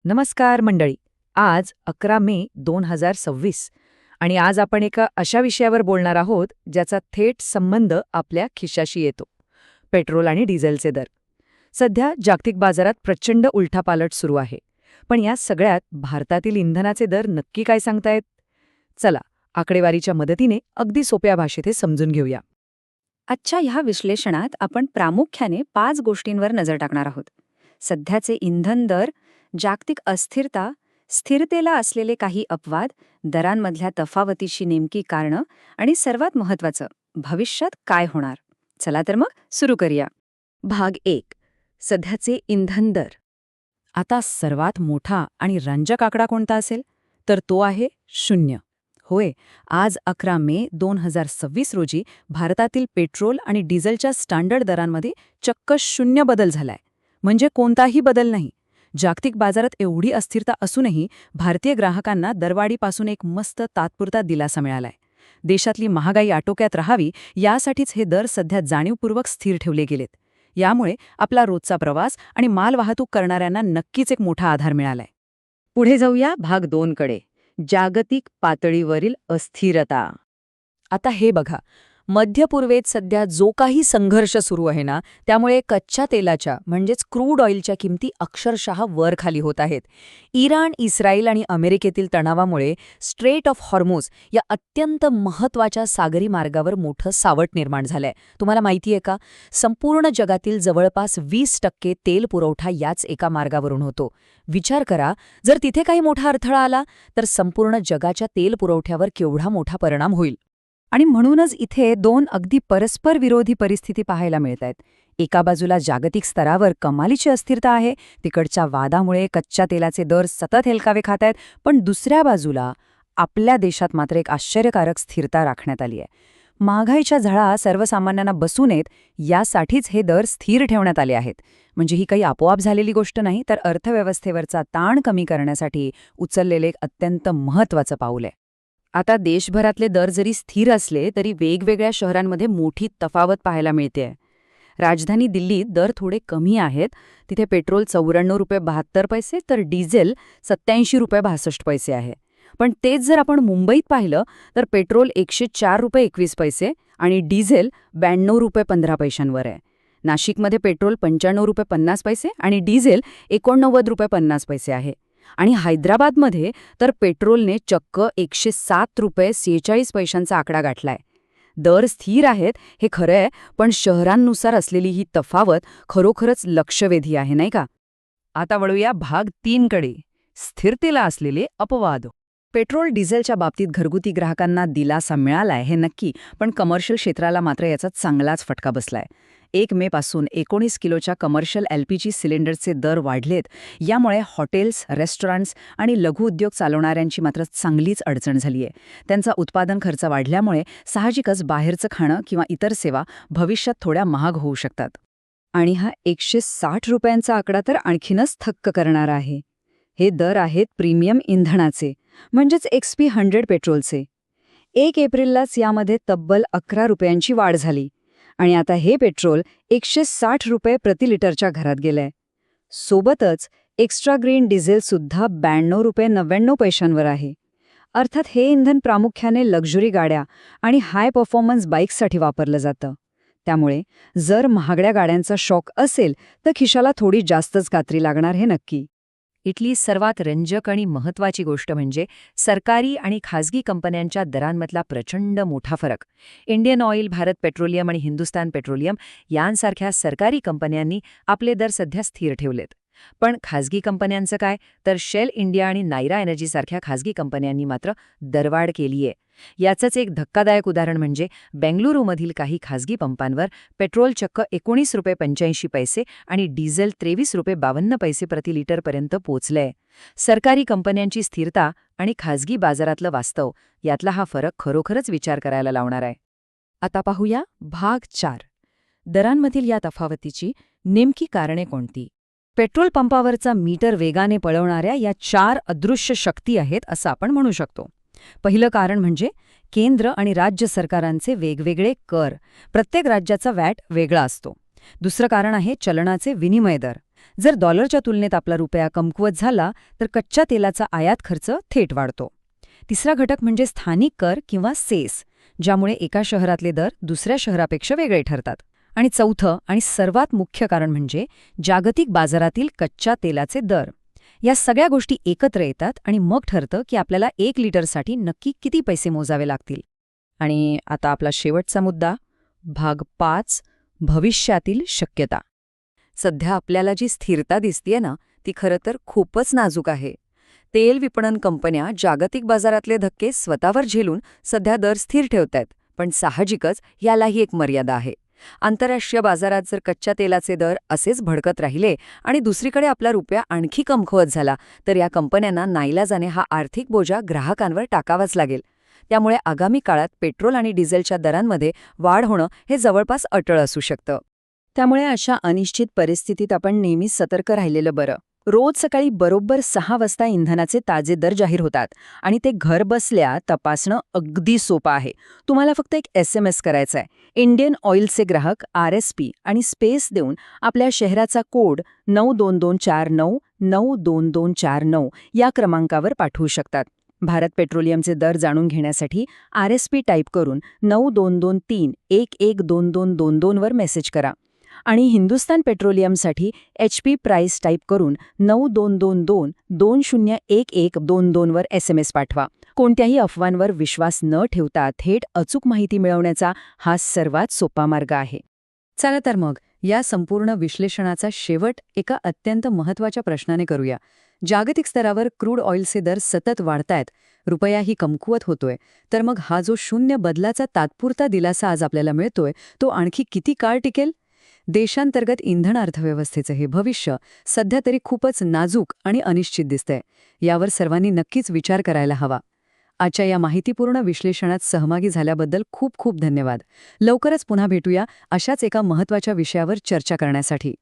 नमस्कार मंडळी. आज 11 मे 2026 आणि आज आपण एका अशा विषयावर बोलणार आहोत ज्याचा थेट संबंध आपल्या खिशाशी येतो. पेट्रोल आणि डिझेलचे दर. सध्या जागतिक बाजारात प्रचंड उलथापालट सुरू आहे. पण या सगळ्यात भारतातील इंधनाचे दर नक्की काय सांगतायत? चला, आकडेवारीच्या मदतीने अगदी सोप्या भाषेत हे समजून घेऊया. आजच्या ह्या विश्लेषणात आपण प्रामुख्याने 5 गोष्टींवर नजर टाकणार आहोत. सध्याचे इंधन दर, जागतिक अस्थिरता, स्थिरतेला असलेले काही अपवाद, दरांमधल्या तफावतीची नेमकी कारणं आणि सर्वात महत्त्वाचं, भविष्यात काय होणार. चला तर मग सुरू करूया. भाग 1. सध्याचे इंधन दर. आता सर्वात मोठा आणि रंजक आकडा कोणता असेल? तर तो आहे 0. होय, आज 11 मे 2026 रोजी भारतातील पेट्रोल आणि डिझेलच्या स्टँडर्ड दरांमध्ये चक्क 0 बदल झालाय. म्हणजे कोणताही बदल नाही. जागतिक बाजारात एवढी अस्थिरता असूनही भारतीय ग्राहकांना दरवाढीपासून एक मस्त तात्पुरता दिलासा मिळालाय. देशातली महागाई आटोक्यात राहावी यासाठीच हे दर सध्या जाणीवपूर्वक स्थिर ठेवले गेलेत. यामुळे आपला रोजचा प्रवास आणि मालवाहतूक करणाऱ्यांना नक्कीच एक मोठा आधार मिळालाय. पुढे जाऊया भाग 2 कडे. जागतिक पातळीवरील अस्थिरता. आता हे बघा, मध्य पूर्वेत सध्या जो काही संघर्ष सुरू आहे ना, त्यामुळे कच्च्या तेलाच्या म्हणजेच क्रूड ऑइलच्या किमती अक्षरशः वर खाली होत आहेत. इराण, इस्रायल आणि अमेरिकेतील तणावामुळे स्ट्रेट ऑफ हॉर्मुझ या अत्यंत महत्त्वाच्या सागरी मार्गावर मोठं सावट निर्माण झालंय. तुम्हाला माहिती आहे का? संपूर्ण जगातील जवळपास 20% तेल पुरवठा याच एका मार्गावरून होतो. विचार करा, जर तिथे काही मोठा अडथळा आला तर संपूर्ण जगाच्या तेल पुरवठ्यावर केवढा मोठा परिणाम होईल. आणि म्हणूनच इथे 2 अगदी परस्पर विरोधी परिस्थिती पाहायला मिळतायत. एका बाजूला जागतिक स्तरावर कमालीची अस्थिरता आहे, तिकडच्या वादामुळे कच्च्या तेलाचे दर सतत हेलकावे खात आहेत, पण दुसऱ्या बाजूला आपल्या देशात मात्र एक आश्चर्यकारक स्थिरता राखण्यात आली आहे. महागाईच्या झळा सर्वसामान्यांना बसू नयेत यासाठीच हे दर स्थिर ठेवण्यात आले आहेत. म्हणजे ही काही आपोआप झालेली गोष्ट नाही, तर अर्थव्यवस्थेवरचा ताण कमी करण्यासाठी उचललेले एक अत्यंत महत्त्वाचं पाऊल आहे. आता देशभरातले दर जरी स्थिर असले तरी वेगवेगळ्या शहरांमध्ये मोठी तफावत पाहायला मिळतेय. राजधानी दिल्लीत दर थोडे कमी आहेत. तिथे पेट्रोल 94 रुपये 72 पैसे तर डिझेल 87 रुपये 62 पैसे आहे. पण तेच जर आपण मुंबईत पाहिलं तर पेट्रोल 104 रुपये 21 पैसे आणि डिझेल 92 रुपये 15 पैशांवर आहे. नाशिकमध्ये पेट्रोल 95 रुपये 50 पैसे आणि डिझेल 89 रुपये 50 पैसे आहे. आणि हैदराबादमध्ये तर पेट्रोलने चक्क 107 रुपये 46 पैशांचा आकडा गाठलाय. दर स्थिर आहेत हे खरं आहे, पण शहरांनुसार असलेली ही तफावत खरोखरच लक्षवेधी आहे, नाही का? आता वळूया भाग 3 कडे. स्थिरतेला असलेले अपवाद. पेट्रोल डिझेलच्या बाबतीत घरगुती ग्राहकांना दिलासा मिळालाय हे नक्की, पण कमर्शियल क्षेत्राला मात्र याचा चांगलाच फटका बसलाय. 1 मे पासून 19 किलोच्या कमर्शियल LPG सिलेंडरचे दर वाढलेत. यामुळे हॉटेल्स, रेस्टॉरंट्स आणि लघुउद्योग चालवणाऱ्यांची मात्र चांगलीच अडचण झालीय. त्यांचा उत्पादन खर्च वाढल्यामुळे साहजिकच बाहेरचं खाणं किंवा इतर सेवा भविष्यात थोड्या महाग होऊ शकतात. आणि हा 160 रुपयांचा आकडा तर आणखीनच थक्क करणारा आहे. हे दर आहेत प्रीमियम इंधनाचे, म्हणजेच XP 100 पेट्रोलचे. 1 एप्रिललाच यामध्ये तब्बल 11 रुपयांची वाढ झाली आणि आता हे पेट्रोल 160 रुपये प्रति लिटरच्या घरात गेलंय. सोबतच एक्स्ट्रा ग्रीन डिझेलसुद्धा 92 रुपये 99 पैशांवर आहे. अर्थात हे इंधन प्रामुख्याने लक्झरी गाड्या आणि हाय परफॉर्मन्स बाईक्ससाठी वापरलं जातं. त्यामुळे जर महागड्या गाड्यांचा शॉक असेल तर खिशाला थोडी जास्तच कात्री लागणार हे नक्की. इथली सर्वात रंजक आणि महत्त्वाची गोष्ट म्हणजे सरकारी आणि खाजगी कंपन्यांच्या दरांमधला प्रचंड मोठा फरक. इंडियन ऑइल, भारत पेट्रोलियम आणि हिंदुस्तान पेट्रोलियम यांसारख्या सरकारी कंपन्यांनी आपले दर सध्या स्थिर ठेवलेत. पण खाजगी कंपन्यांचं काय? तर शेल इंडिया आणि नायरा एनर्जीसारख्या खाजगी कंपन्यांनी मात्र दरवाढ केलीये. याचंच एक धक्कादायक उदाहरण म्हणजे बेंगलुरूमधील काही खाजगी पंपांवर पेट्रोल चक्क 19 रुपये 85 पैसे आणि डिझेल 23 रुपये 52 पैसे प्रति लिटरपर्यंत पोचलंय. सरकारी कंपन्यांची स्थिरता आणि खाजगी बाजारातलं वास्तव यातला हा फरक खरोखरच विचार करायला लावणार आहे. आता पाहूया भाग 4. दरांमधील या तफावतीची नेमकी कारणे कोणती? पेट्रोल पंपावरचा मीटर वेगाने पळवणाऱ्या या 4 अदृश्य शक्ती आहेत असं आपण म्हणू शकतो. पहिलं कारण म्हणजे केंद्र आणि राज्य सरकारांचे वेगवेगळे कर. प्रत्येक राज्याचा वॅट वेगळा असतो. दुसरं कारण आहे चलनाचे विनिमय दर. जर डॉलरच्या तुलनेत आपला रुपया कमकुवत झाला तर कच्च्या तेलाचा आयात खर्च थेट वाढतो. तिसरा घटक म्हणजे स्थानिक कर किंवा सेस, ज्यामुळे एका शहरातले दर दुसऱ्या शहरापेक्षा वेगळे ठरतात. आणि चौथं आणि सर्वात मुख्य कारण म्हणजे जागतिक बाजारातील कच्च्या तेलाचे दर. या सगळ्या गोष्टी एकत्र येतात आणि मग ठरतं की आपल्याला 1 लिटरसाठी नक्की किती पैसे मोजावे लागतील. आणि आता आपला शेवटचा मुद्दा, भाग 5, भविष्यातील शक्यता. सध्या आपल्याला जी स्थिरता दिसतेय ना, ती खरं तर खूपच नाजूक आहे. तेल विपणन कंपन्या जागतिक बाजारातले धक्के स्वतःवर झेलून सध्या दर स्थिर ठेवतायत, पण साहजिकच यालाही एक मर्यादा आहे. आंतरराष्ट्रीय बाजारात जर कच्च्या तेलाचे दर असेच भडकत राहिले आणि दुसरीकडे आपला रुपया आणखी कमकुवत झाला, तर या कंपन्यांना नाईलाजाने हा आर्थिक बोजा ग्राहकांवर टाकावाच लागेल. त्यामुळे आगामी काळात पेट्रोल आणि डिझेलच्या दरांमध्ये वाढ होणं हे जवळपास अटळ असू शकतं. त्यामुळे अशा अनिश्चित परिस्थितीत आपण नेहमीच सतर्क राहिलेलं बरं. रोज सकाळी बरोबर 6 वाजता इंधनाचे ताजे दर जाहीर होतात आणि ते घर बसल्या तपासणं अगदी सोपं आहे. तुम्हाला फक्त एक SMS करायचा आहे. इंडियन ऑइलचे ग्राहक RSP आणि स्पेस देऊन आपल्या शहराचा कोड 92249 92249 या क्रमांकावर पाठवू शकतात. भारत पेट्रोलियमचे दर जाणून घेण्यासाठी RSP टाईप करून 9223 112222 वर मेसेज करा. आणि हिंदुस्तान पेट्रोलियमसाठी HP प्राईस टाईप करून 9222 201122 वर SMS पाठवा. कोणत्याही अफवांवर विश्वास न ठेवता थेट अचूक माहिती मिळवण्याचा हा सर्वात सोपा मार्ग आहे. चला तर मग या संपूर्ण विश्लेषणाचा शेवट एका अत्यंत महत्त्वाच्या प्रश्नाने करूया. जागतिक स्तरावर क्रूड ऑइलचे दर सतत वाढतायत, रुपयाही कमकुवत होतोय, तर मग हा जो शून्य बदलाचा तात्पुरता दिलासा आज आपल्याला मिळतोय, तो आणखी किती काळ टिकेल? देशांतर्गत इंधन अर्थव्यवस्थेचं हे भविष्य सध्या तरी खूपच नाजूक आणि अनिश्चित दिसतंय. यावर सर्वांनी नक्कीच विचार करायला हवा. आजच्या या माहितीपूर्ण विश्लेषणात सहभागी झाल्याबद्दल खूप खूप धन्यवाद. लवकरच पुन्हा भेटूया अशाच एका महत्त्वाच्या विषयावर चर्चा करण्यासाठी.